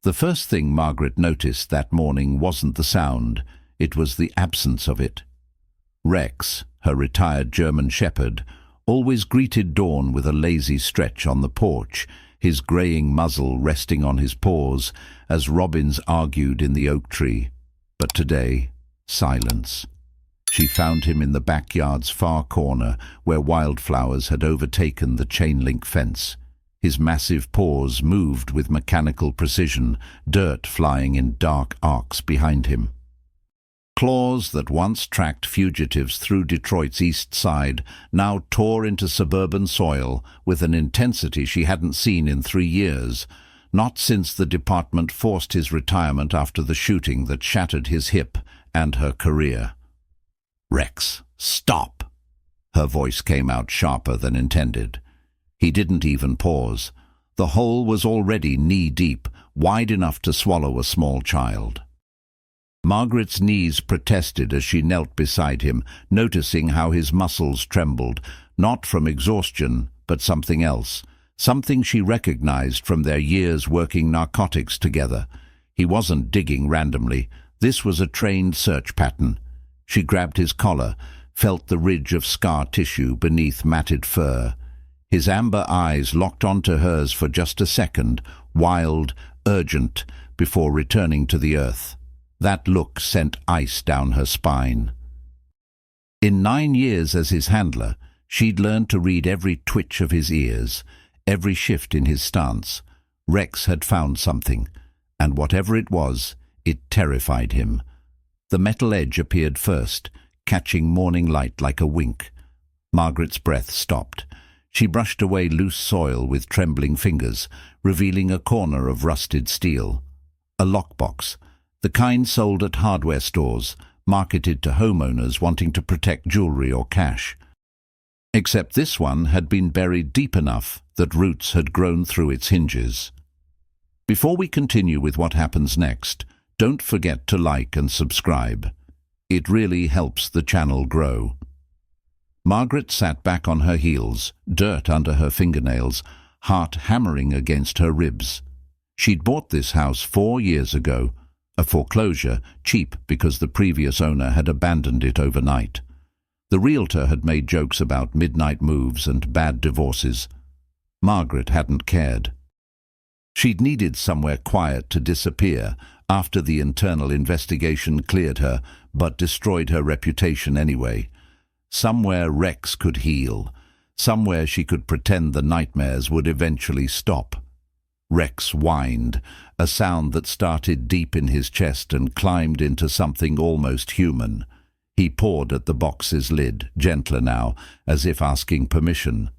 The first thing Margaret noticed that morning wasn't the sound, it was the absence of it. Rex, her retired German shepherd, always greeted dawn with a lazy stretch on the porch, his greying muzzle resting on his paws as robins argued in the oak tree. But today, silence. She found him in the backyard's far corner, where wildflowers had overtaken the chain-link fence. His massive paws moved with mechanical precision, dirt flying in dark arcs behind him. Claws that once tracked fugitives through Detroit's east side now tore into suburban soil with an intensity she hadn't seen in 3 years, not since the department forced his retirement after the shooting that shattered his hip and her career. "Rex, stop!" Her voice came out sharper than intended. He didn't even pause. The hole was already knee-deep, wide enough to swallow a small child. Margaret's knees protested as she knelt beside him, noticing how his muscles trembled, not from exhaustion, but something else, something she recognized from their years working narcotics together. He wasn't digging randomly. This was a trained search pattern. She grabbed his collar, felt the ridge of scar tissue beneath matted fur. His amber eyes locked onto hers for just a second, wild, urgent, before returning to the earth. That look sent ice down her spine. In 9 years as his handler, she'd learned to read every twitch of his ears, every shift in his stance. Rex had found something, and whatever it was, it terrified him. The metal edge appeared first, catching morning light like a wink. Margaret's breath stopped. She brushed away loose soil with trembling fingers, revealing a corner of rusted steel. A lockbox, the kind sold at hardware stores, marketed to homeowners wanting to protect jewelry or cash. Except this one had been buried deep enough that roots had grown through its hinges. Before we continue with what happens next, don't forget to like and subscribe. It really helps the channel grow. Margaret sat back on her heels, dirt under her fingernails, heart hammering against her ribs. She'd bought this house 4 years ago, a foreclosure, cheap because the previous owner had abandoned it overnight. The realtor had made jokes about midnight moves and bad divorces. Margaret hadn't cared. She'd needed somewhere quiet to disappear after the internal investigation cleared her, but destroyed her reputation anyway. Somewhere Rex could heal. Somewhere she could pretend the nightmares would eventually stop. Rex whined, a sound that started deep in his chest and climbed into something almost human. He pawed at the box's lid, gentler now, as if asking permission.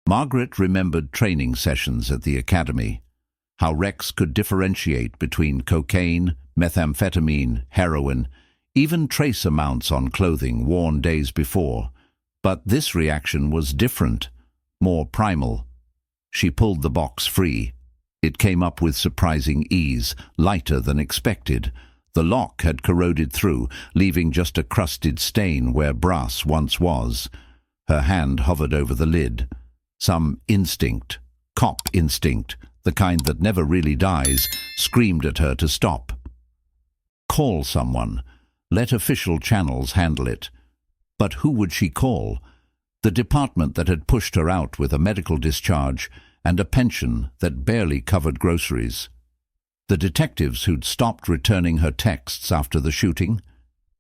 Margaret remembered training sessions at the academy, how Rex could differentiate between cocaine, methamphetamine, heroin, even trace amounts on clothing worn days before. But this reaction was different, more primal. She pulled the box free. It came up with surprising ease, lighter than expected. The lock had corroded through, leaving just a crusted stain where brass once was. Her hand hovered over the lid. Some instinct, cop instinct, the kind that never really dies, screamed at her to stop. Call someone. Let official channels handle it. But who would she call? The department that had pushed her out with a medical discharge and a pension that barely covered groceries. The detectives who'd stopped returning her texts after the shooting.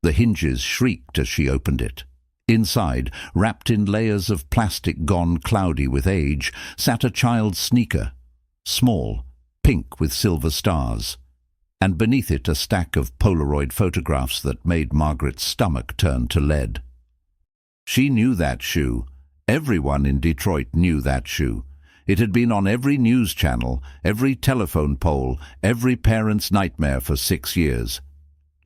The hinges shrieked as she opened it. Inside, wrapped in layers of plastic gone cloudy with age, sat a child's sneaker, small, pink with silver stars, and beneath it a stack of Polaroid photographs that made Margaret's stomach turn to lead. She knew that shoe. Everyone in Detroit knew that shoe. It had been on every news channel, every telephone pole, every parent's nightmare for 6 years.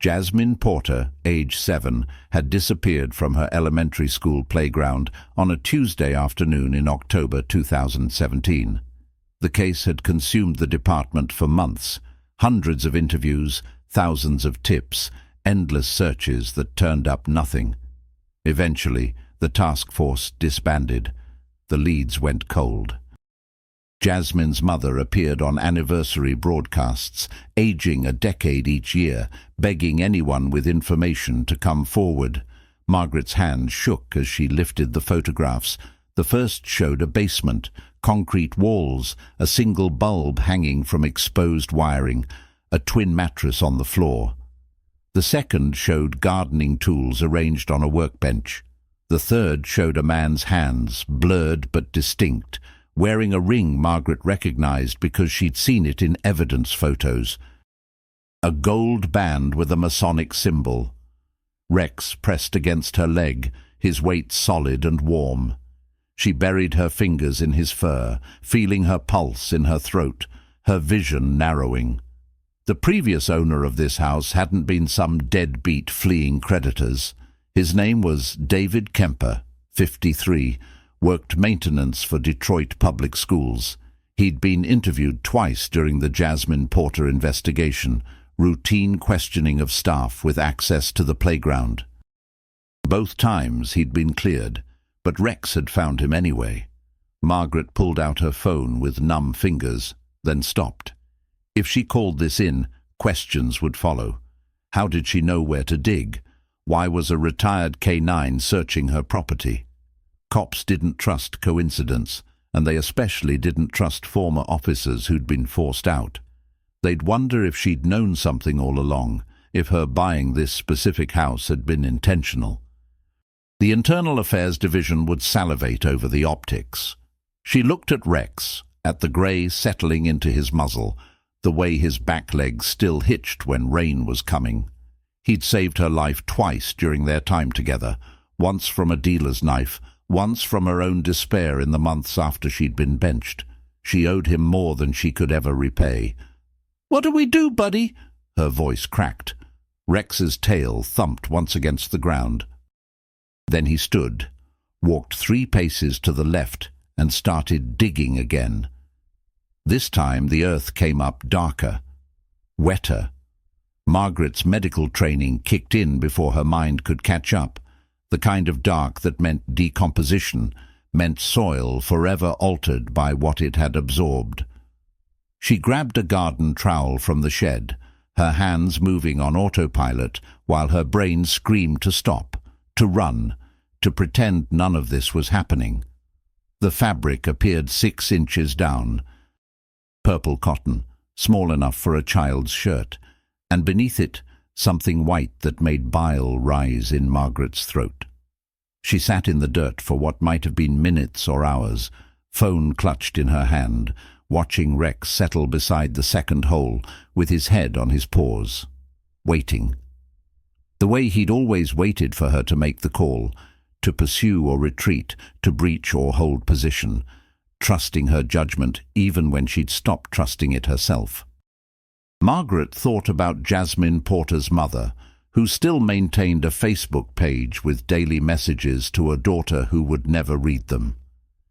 Jasmine Porter, age 7, had disappeared from her elementary school playground on a Tuesday afternoon in October 2017. The case had consumed the department for months. Hundreds of interviews, thousands of tips, endless searches that turned up nothing. Eventually, the task force disbanded. The leads went cold. Jasmine's mother appeared on anniversary broadcasts, aging a decade each year, begging anyone with information to come forward. Margaret's hand shook as she lifted the photographs. The first showed a basement, concrete walls, a single bulb hanging from exposed wiring, a twin mattress on the floor. The second showed gardening tools arranged on a workbench. The third showed a man's hands, blurred but distinct, wearing a ring Margaret recognized because she'd seen it in evidence photos. A gold band with a Masonic symbol. Rex pressed against her leg, his weight solid and warm. She buried her fingers in his fur, feeling her pulse in her throat, her vision narrowing. The previous owner of this house hadn't been some deadbeat fleeing creditors. His name was David Kemper, 53, worked maintenance for Detroit public schools. He'd been interviewed twice during the Jasmine Porter investigation, routine questioning of staff with access to the playground. Both times he'd been cleared, but Rex had found him anyway. Margaret pulled out her phone with numb fingers, then stopped. If she called this in, questions would follow. How did she know where to dig? Why was a retired K9 searching her property? Cops didn't trust coincidence, and they especially didn't trust former officers who'd been forced out. They'd wonder if she'd known something all along, if her buying this specific house had been intentional. The Internal Affairs Division would salivate over the optics. She looked at Rex, at the grey settling into his muzzle, the way his back legs still hitched when rain was coming. He'd saved her life twice during their time together, once from a dealer's knife, once from her own despair in the months after she'd been benched. She owed him more than she could ever repay. "What do we do, buddy?" Her voice cracked. Rex's tail thumped once against the ground. Then he stood, walked 3 paces to the left, and started digging again. This time the earth came up darker, wetter. Margaret's medical training kicked in before her mind could catch up, the kind of dark that meant decomposition, meant soil forever altered by what it had absorbed. She grabbed a garden trowel from the shed, her hands moving on autopilot while her brain screamed to stop, to run, to pretend none of this was happening. The fabric appeared 6 inches down, purple cotton, small enough for a child's shirt, and beneath it something white that made bile rise in Margaret's throat. She sat in the dirt for what might have been minutes or hours, phone clutched in her hand, watching Rex settle beside the second hole with his head on his paws, waiting. The way he'd always waited for her to make the call, to pursue or retreat, to breach or hold position, trusting her judgment even when she'd stopped trusting it herself. Margaret thought about Jasmine Porter's mother, who still maintained a Facebook page with daily messages to a daughter who would never read them.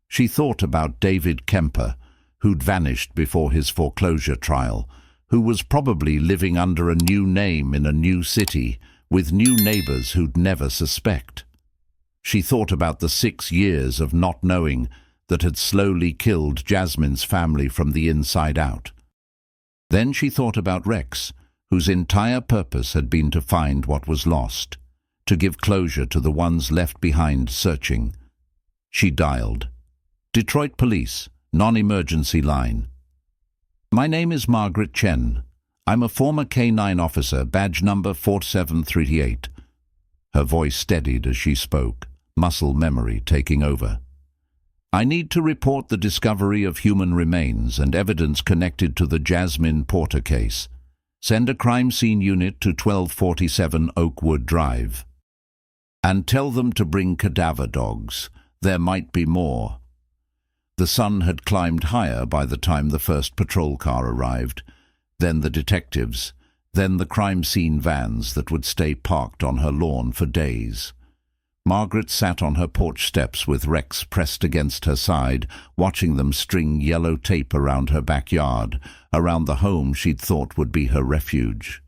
She thought about David Kemper, who'd vanished before his foreclosure trial, who was probably living under a new name in a new city, with new neighbors who'd never suspect. She thought about the 6 years of not knowing that had slowly killed Jasmine's family from the inside out. Then she thought about Rex, whose entire purpose had been to find what was lost, to give closure to the ones left behind searching. She dialed. Detroit Police, non-emergency line. "My name is Margaret Chen. I'm a former K9 officer, badge number 4738. Her voice steadied as she spoke, muscle memory taking over. "I need to report the discovery of human remains and evidence connected to the Jasmine Porter case. Send a crime scene unit to 1247 Oakwood Drive. And tell them to bring cadaver dogs. There might be more." The sun had climbed higher by the time the first patrol car arrived, then the detectives, then the crime scene vans that would stay parked on her lawn for days. Margaret sat on her porch steps with Rex pressed against her side, watching them string yellow tape around her backyard, around the home she'd thought would be her refuge.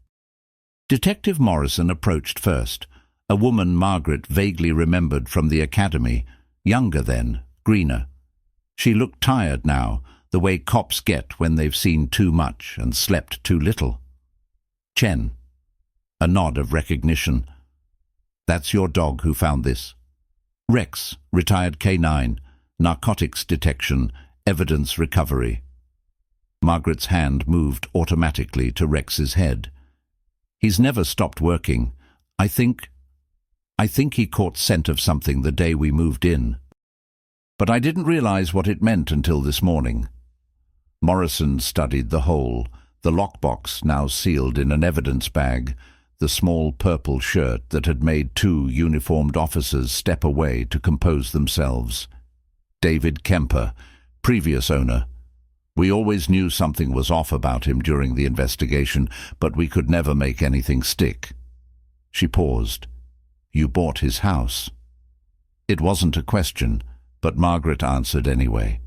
Detective Morrison approached first, a woman Margaret vaguely remembered from the academy, younger then, greener. She looked tired now, the way cops get when they've seen too much and slept too little. Chen. A nod of recognition. That's your dog who found this. Rex, retired K9, narcotics detection, evidence recovery. Margaret's hand moved automatically to Rex's head. He's never stopped working. I think he caught scent of something the day we moved in. But I didn't realize what it meant until this morning. Morrison studied the hole, the lockbox now sealed in an evidence bag, the small purple shirt that had made two uniformed officers step away to compose themselves. David Kemper, previous owner. We always knew something was off about him during the investigation, but we could never make anything stick. She paused. You bought his house. It wasn't a question, but Margaret answered anyway.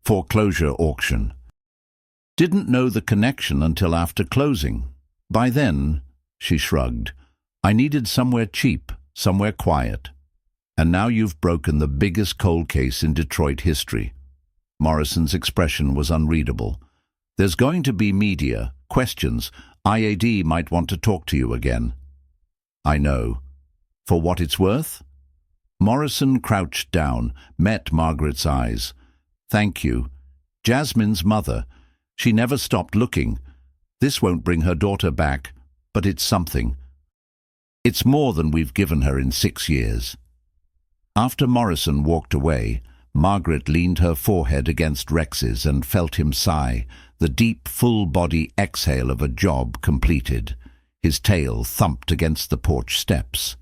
Foreclosure auction. Didn't know the connection until after closing. By then, she shrugged, I needed somewhere cheap, somewhere quiet. And now you've broken the biggest cold case in Detroit history. Morrison's expression was unreadable. There's going to be media, questions. IAD might want to talk to you again. I know. For what it's worth? Morrison crouched down, met Margaret's eyes. Thank you. Jasmine's mother. She never stopped looking. This won't bring her daughter back, but it's something. It's more than we've given her in 6 years. After Morrison walked away, Margaret leaned her forehead against Rex's and felt him sigh, the deep, full-body exhale of a job completed. His tail thumped against the porch steps.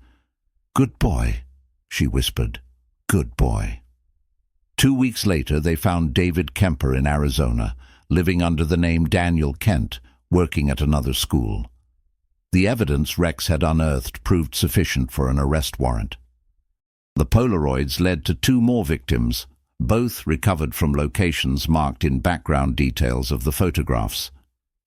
Good boy, she whispered. Good boy. 2 weeks later, they found David Kemper in Arizona, living under the name Daniel Kent, working at another school. The evidence Rex had unearthed proved sufficient for an arrest warrant. The Polaroids led to 2 more victims, both recovered from locations marked in background details of the photographs.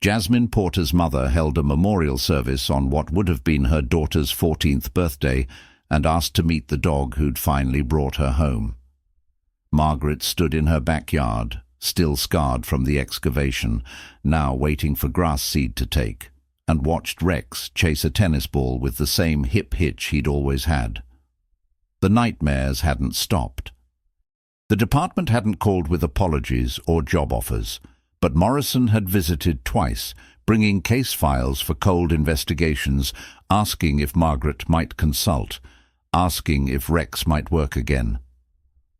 Jasmine Porter's mother held a memorial service on what would have been her daughter's 14th birthday and asked to meet the dog who'd finally brought her home. Margaret stood in her backyard, still scarred from the excavation, now waiting for grass seed to take, and watched Rex chase a tennis ball with the same hip hitch he'd always had. The nightmares hadn't stopped. The department hadn't called with apologies or job offers, but Morrison had visited twice, bringing case files for cold investigations, asking if Margaret might consult, asking if Rex might work again.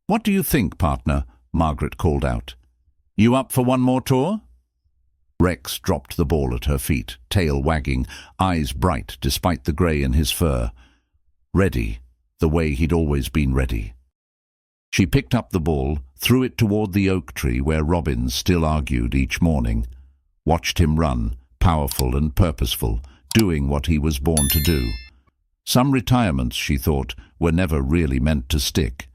What do you think, partner? Margaret called out. You up for one more tour? Rex dropped the ball at her feet, tail wagging, eyes bright despite the grey in his fur. Ready, the way he'd always been ready. She picked up the ball, threw it toward the oak tree where robins still argued each morning, watched him run, powerful and purposeful, doing what he was born to do. Some retirements, she thought, were never really meant to stick.